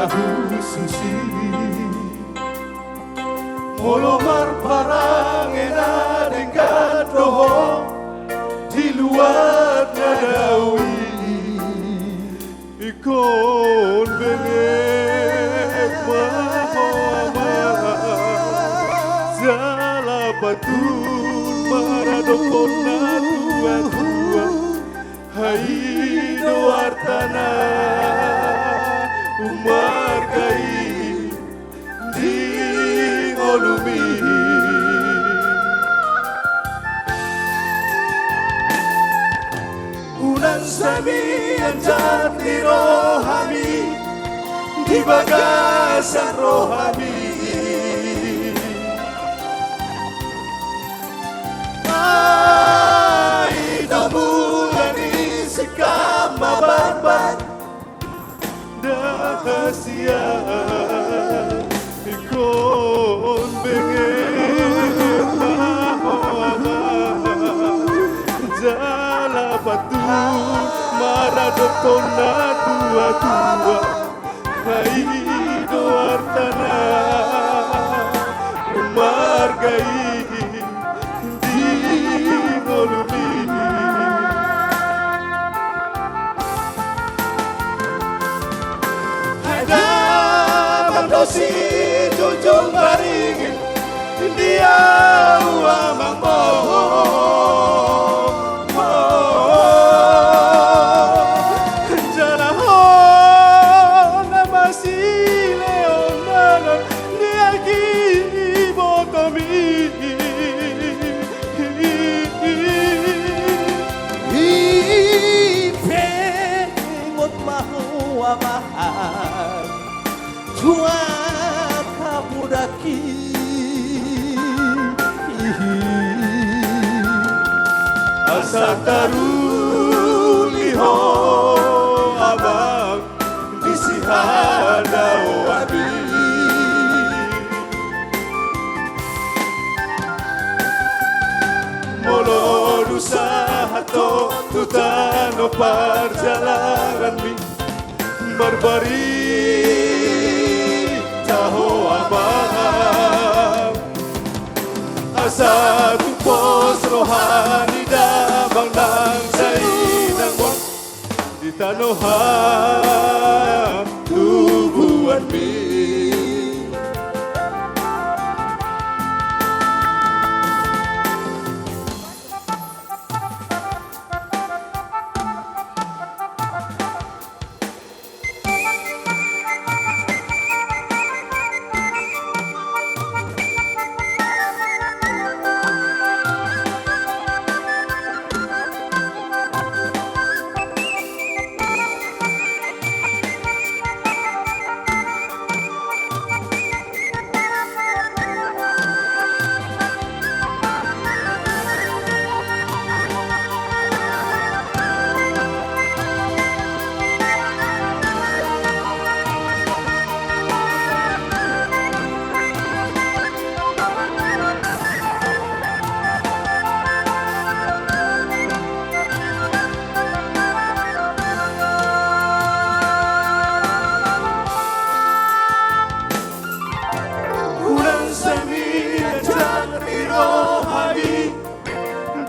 hususi molomar parang ena dengan doho di luar nadawi ikon bengek mahoma jala batun maradokon na tua-tua hai doartana umargai di ngolumi unan sami anjati rohami di bagasan rohami ai damulani sikam mabarbar dahasia ikon bengek mahoma jala batun maradokon na tua-tua hai doartana margai di ngolumi si jujung baringin dia uamang moho jalaho nama si leonaran dia gini botomi ipe ngot mahu amahar Tua kabudaki asa taruliho abang disihada wabi molo usaha to tutano perjalanan mi barbari tahu abang asa tupos rohani dabang nang sainang mo di tanohan tubuhan mi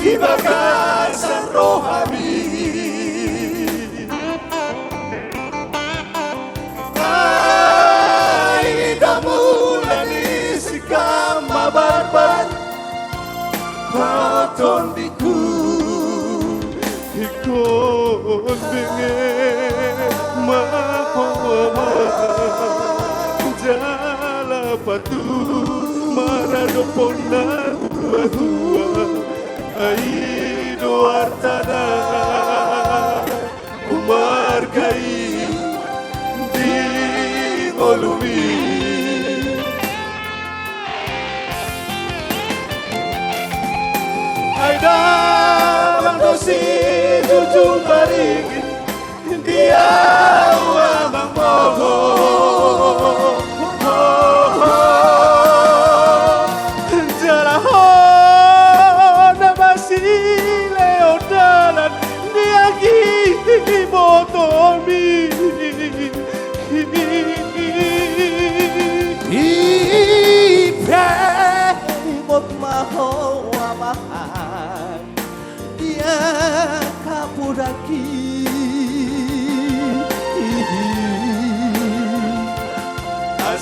di bagasan rohani ai damulani sikam mabarbar paton diku ikon bengek mahoma jala patun maradokon na tua-tua ai doartana umargai di ngolumi ai dalang dosi jujung baringin dia uamang moho jalaho nama si leonaran dia gini botomi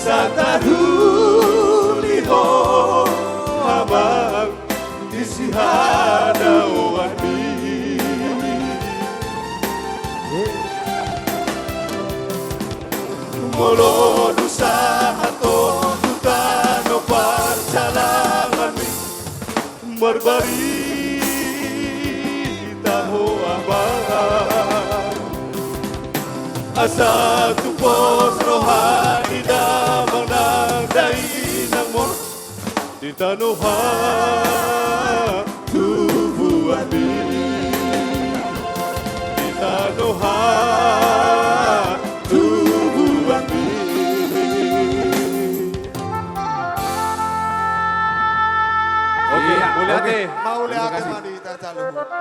sa tahuli ho habang isihanawan mi. Molo sa ato tutano parsalangan mi marbarita ho abang asa tupos rohani damang ng dainang mo di tanuha tubuan mi di tanuha tubuan mi. Okay, Boleh okay. ate. Mauli ate manita sa luho.